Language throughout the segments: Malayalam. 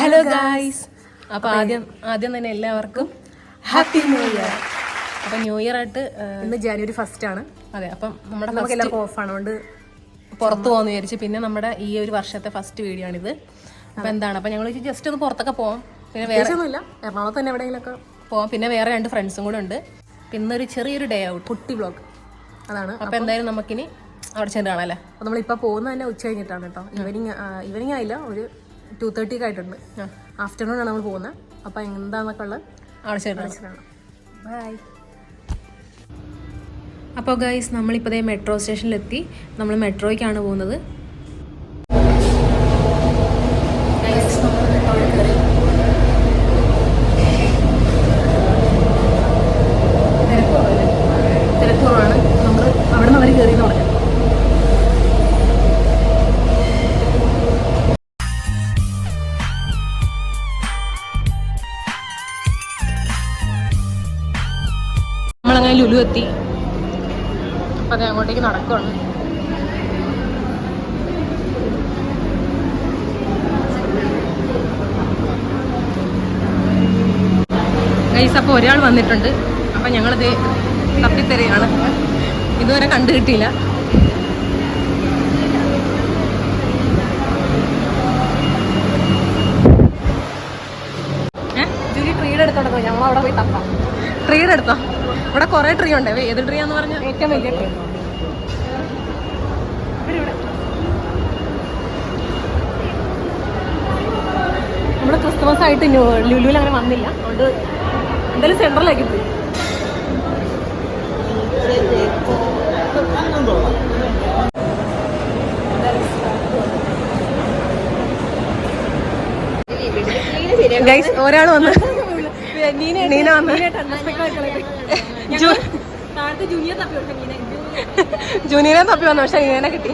Hello guys. അപ്പോൾ ആദ്യം തന്നെ എല്ലാവർക്കും ഹാപ്പി ന്യൂ ഇയർ. അപ്പം ന്യൂ ഇയർ ആയിട്ട് ഇന്ന് ജനുവരി 1 ആണ്. അതെ, അപ്പം നമ്മുടെ നമുക്ക് എല്ലാവർക്കും ഓഫാണ്, അതുകൊണ്ട് പുറത്ത് പോകാമെന്ന് വിചാരിച്ചു. പിന്നെ നമ്മുടെ ഈ ഒരു വർഷത്തെ ഫസ്റ്റ് വീഡിയോ ആണിത്. അപ്പം എന്താണ്, അപ്പം ഞങ്ങൾ ജസ്റ്റ് ഒന്ന് പുറത്തൊക്കെ പോകാം. പിന്നെ വേറെ ഒന്നുമില്ല, എറണാകുളത്ത് തന്നെ എവിടെയെങ്കിലുമൊക്കെ പോവാം. പിന്നെ വേറെ 2 ഫ്രണ്ട്സും കൂടെ ഉണ്ട്. പിന്നെ ഒരു ചെറിയൊരു ഡേ ഔട്ട്, കുട്ടി വ്ളോഗ് അതാണ്. അപ്പം എന്തായാലും നമുക്കിനി അവിടെ ചെന്ന് കാണാം അല്ലേ. അപ്പോൾ നമ്മളിപ്പോൾ പോകുന്നത് തന്നെ ഉച്ച കഴിഞ്ഞിട്ടാണ് കേട്ടോ. ഈവനിങ് ആയില്ല, ഒരു 2:30 ആയിട്ടുണ്ട്. ആഫ്റ്റർനൂൺ ആണ് നമ്മൾ പോകുന്നത്. അപ്പം എന്താണെന്നൊക്കെ ഉള്ളത് അവിടെ ചെന്ന് കാണാം. ബൈ. അപ്പോൾ ഗൈസ്, നമ്മളിപ്പോൾ മെട്രോ സ്റ്റേഷനിലെത്തി. നമ്മൾ മെട്രോയ്ക്കാണ് പോകുന്നത്. തിരക്കുറവാണ്. നമ്മൾ അവിടെ നിന്ന് അവർ കയറി എന്ന് പറഞ്ഞു. നമ്മളങ്ങനെ ലുലു എത്തി. അപ്പം അത് അങ്ങോട്ടേക്ക് നടക്കുവാണ്. ഗൈസ്, അപ്പോൾ ഒരാൾ വന്നിട്ടുണ്ട്. അപ്പം ഞങ്ങളിത് തപ്പിത്തെരയാണ്, ഇതുവരെ കണ്ടു കിട്ടിയില്ല. ജൂലി ട്രീയുടെ എടുത്തോണ്ടോ, ഞങ്ങൾ അവിടെ പോയി തപ്പാം. ട്രീയുടെ എടുത്തോ? ഇവിടെ കുറേ ട്രീ ഉണ്ട്. ഏത് ട്രീ ആന്ന് പറഞ്ഞാൽ ഏറ്റവും വലിയ ട്രീ നമ്മുടെ ക്രിസ്മസ് ആയിട്ട് ലുലുവിൽ അങ്ങനെ വന്നില്ല, അതുകൊണ്ട് എന്തായാലും സെൻട്രലിലേക്ക് പോയി. ഗൈസ്, ഒരാൾ വന്ന് നീന വന്ന് ജൂനിയറെ തപ്പി വന്നു. പക്ഷെ നീനെ കിട്ടി.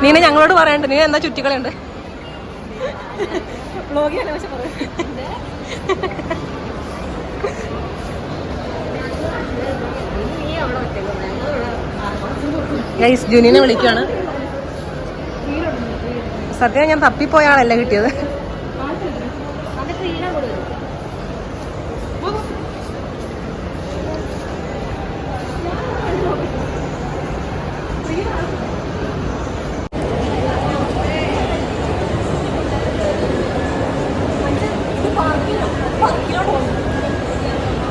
നീന ഞങ്ങളോട് പറയണ്ട്, നീന എന്താ ചുറ്റിക്കളുണ്ട്. ഗൈസ്, ജൂനിയനെ വിളിക്കുകയാണ്. സത്യം ഞാൻ തപ്പിപ്പോയ ആളല്ല കിട്ടിയത്.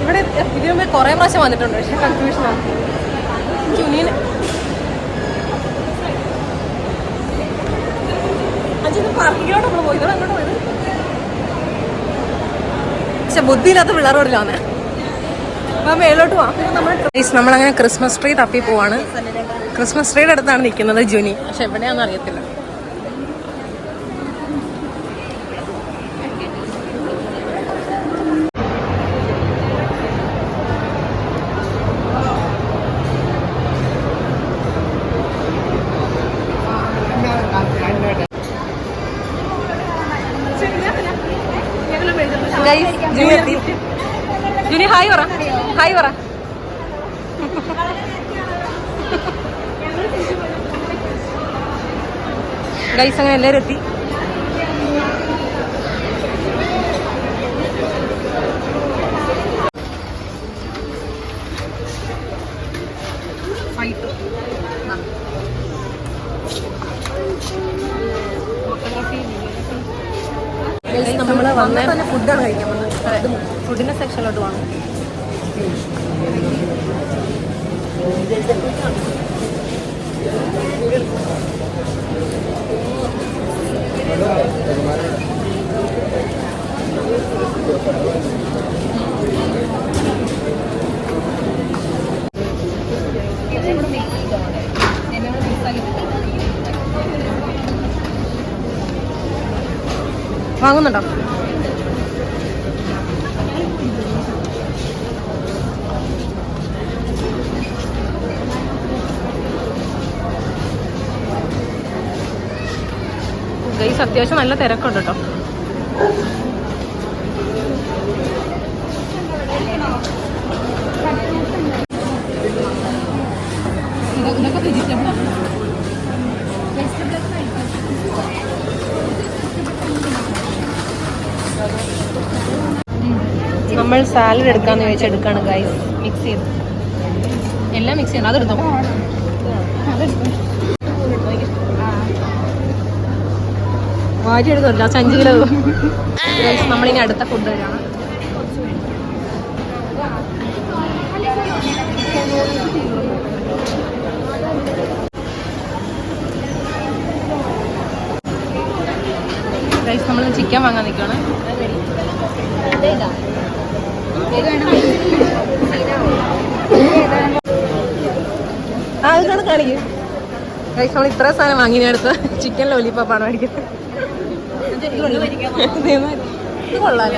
ഇവിടെ ഇതിനു മുമ്പ് കുറേ പ്രാവശ്യം വന്നിട്ടുണ്ട്, പക്ഷെ കൺഫ്യൂഷനാണ്. ജൂനിയന് പാർക്കിങ്ങിലോട്ട് നമ്മൾ പോയി. അങ്ങോട്ട് പോയത് പക്ഷെ ബുദ്ധിയില്ലാത്ത പിള്ളേരോടില്ലാന്ന്. അപ്പം മേലോട്ട് പോവാം. നമ്മളങ്ങനെ ക്രിസ്മസ് ട്രീ തപ്പി പോവാണ്. ക്രിസ്മസ് ട്രീയുടെ അടുത്താണ് നിൽക്കുന്നത് ജൂനി, പക്ഷെ എവിടെയാണെന്ന് അറിയത്തില്ല. ജൂനി ഹായ് പറ, ഹായ് പറ. ഗൈസ്, അങ്ങനെ എല്ലാവരും എത്തി. നമ്മൾ വന്ന ഫുഡാണ് കഴിക്കാൻ വന്നത്. ഫുഡിന്റെ സെക്ഷനിലോട്ട് പോകണം. വാങ്ങുന്നുണ്ടോ? ഗൈസ്, അത്യാവശ്യം നല്ല തിരക്കുണ്ട് കേട്ടോ. ഇതൊക്കെ നമ്മൾ സാലഡ് എടുക്കാന്ന് ചോദിച്ചാൽ എടുക്കാണ് ഗൈസ്. മിക്സ് ചെയ്ത് എല്ലാം മിക്സ് ചെയ്യണം. അതെടുത്തോ. വാരി എടുക്കില്ല. 5 കിലോ. ഗൈസ് നമ്മളിനി അടുത്ത ഫുഡ് കഴിയാണ്. ഗൈസ് നമ്മൾ ചിക്കൻ വാങ്ങാൻ നിൽക്കുകയാണ്. അതാണ് കാണിക്കും. ഗൈസ് നമ്മൾ ഇത്ര സാധനം വാങ്ങി അടുത്ത് ചിക്കൻ ലോലിപ്പോപ്പാണ് മേടിക്കുന്നത്. ഇത് കൊള്ളാല.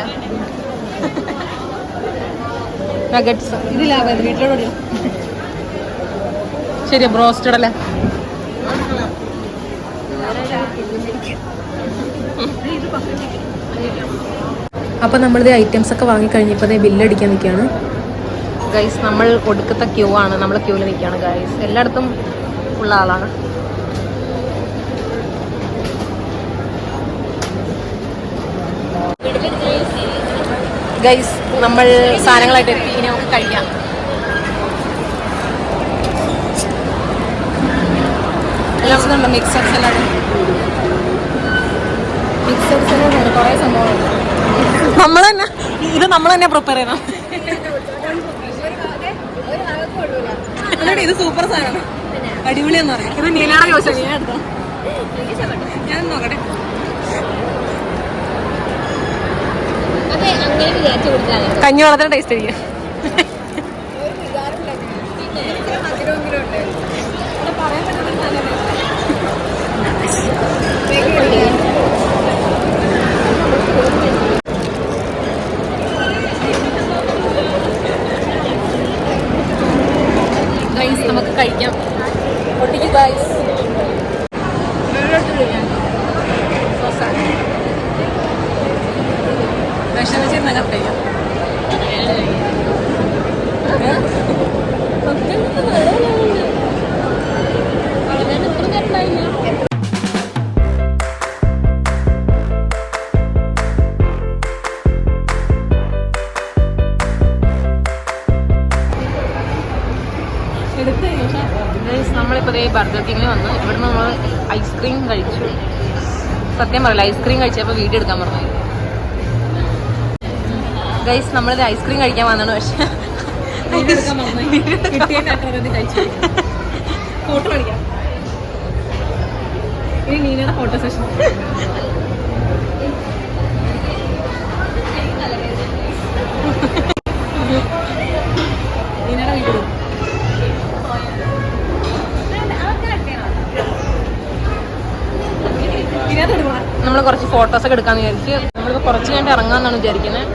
നഗറ്റ്സ് ഇതിലാകാം. വീട്ടിലോട് ശരിയാ. ബ്രോസ്റ്റഡ് അല്ലേ? അപ്പോൾ നമ്മളിത് ഐറ്റംസ് ഒക്കെ വാങ്ങിക്കഴിഞ്ഞപ്പോൾ ബില്ലടിക്കാൻ നിൽക്കുകയാണ് ഗൈസ്. നമ്മൾ ഒടുക്കത്തെ ക്യൂ ആണ്. നമ്മൾ ക്യൂവിൽ നിൽക്കുകയാണ് ഗൈസ്. എല്ലായിടത്തും ഉള്ള ആളാണ്. ഗൈസ് നമ്മൾ സാധനങ്ങളായിട്ട് എത്തി. ഇനി നമുക്ക് കഴിക്കാം. എല്ലാം മിക്സഡ് സലാഡ്. മിക്സഡ് സലാഡ് കുറേ സംഭവങ്ങളുണ്ട്. നമ്മൾ തന്നെ ഇത് നമ്മൾ തന്നെ പ്രിപ്പയർ ചെയ്യണം. ഇത് സൂപ്പർ സാധനമാണ്. അടിപൊളിയെന്ന് പറയാം. ഇത് നീനാണ് ചോദിച്ചത്. ഞാൻ എടുത്തോ. ഞാൻ നോക്കട്ടെ. കഞ്ഞിവെള്ളത്തിന് ടേസ്റ്റ് ചെയ്യാം. ഗൈസ് നമുക്ക് കഴിക്കാം. ഒട്ടിക്ക് ഗൈസ്. വിഷമിച്ച് നല്ല കഴിക്കാം. നമ്മളിപ്പോൾ ബർഗർ കിങ്ങിൽ വന്ന് ഇവിടുന്ന് നമ്മൾ ഐസ്ക്രീം കഴിച്ചു. സത്യം പറയില്ല, ഐസ്ക്രീം കഴിച്ചപ്പോൾ വീഡിയോ എടുക്കാൻ പറഞ്ഞു. ഗൈസ് നമ്മളിത് ഐസ്ക്രീം കഴിക്കാൻ വന്നാണ്. പക്ഷേ ഫോട്ടോ അടിക്കാം. ഇനി നീനയുടെ ഫോട്ടോ സെഷൻ. നീനയുടെ വീഡിയോ നമ്മൾ കുറച്ച് ഫോട്ടോസൊക്കെ എടുക്കാന്ന് വിചാരിച്ച് നമ്മളിപ്പോൾ കുറച്ച് കഴിഞ്ഞിട്ട് ഇറങ്ങാമെന്നാണ് വിചാരിക്കുന്നത്.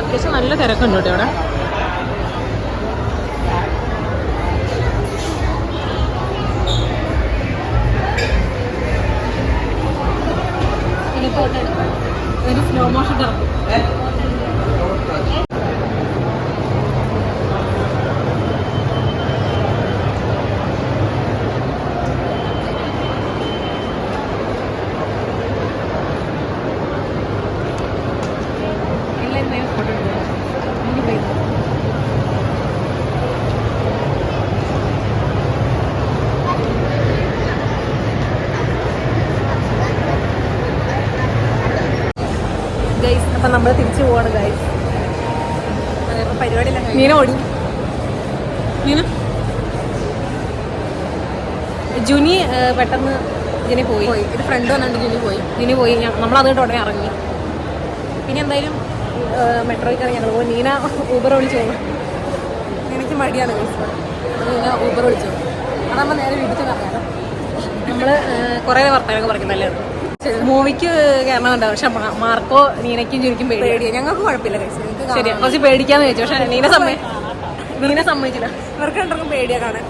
അത്യാവശ്യം നല്ല തിരക്കുണ്ട് കേട്ടോ ഇവിടെ. ഒരു സ്ലോ മോഷൻ ഇറക്കും. അപ്പം നമ്മൾ തിരിച്ചു പോവാണ് ഗൈസ്. അതേപോലെ പരിപാടിയില്ല. നീന ഓടി. നീന ജുനി പെട്ടെന്ന് ഇതിന് പോയി. ഒരു ഫ്രണ്ട് വന്നിട്ട് ജിനി പോയി. നമ്മളതുകൊണ്ട് ഉടനെ ഇറങ്ങി. പിന്നെ എന്തായാലും മെട്രോയ്ക്ക് ഇറങ്ങി ഞങ്ങൾ പോയി. നീന ഊബർ വിളിച്ചു പോകും. എനിക്ക് മടിയാണ് ഗൈസ്. നീന ഊബർ വിളിച്ചു. അതാകുമ്പോൾ നേരെ വീട്ടിൽ കറങ്ങാലോ. നമ്മൾ കുറേ വർത്തമാനമൊക്കെ പറയുന്നല്ലേ. മൂവിക്ക് കയറണമെന്നുണ്ടാവും. പക്ഷെ മാർക്കോ നീനയ്ക്കും ജുനിക്കും പേടിയാണ്. ഞങ്ങൾക്ക് കുഴപ്പമില്ല ഗൈസ്. ശരിയാ, കുറച്ച് പേടിക്കാന്ന് ചോദിച്ചു. പക്ഷെ നീന സമ്മതിച്ചില്ല. ഇവർക്ക് രണ്ടും പേടിയാ കാണാൻ.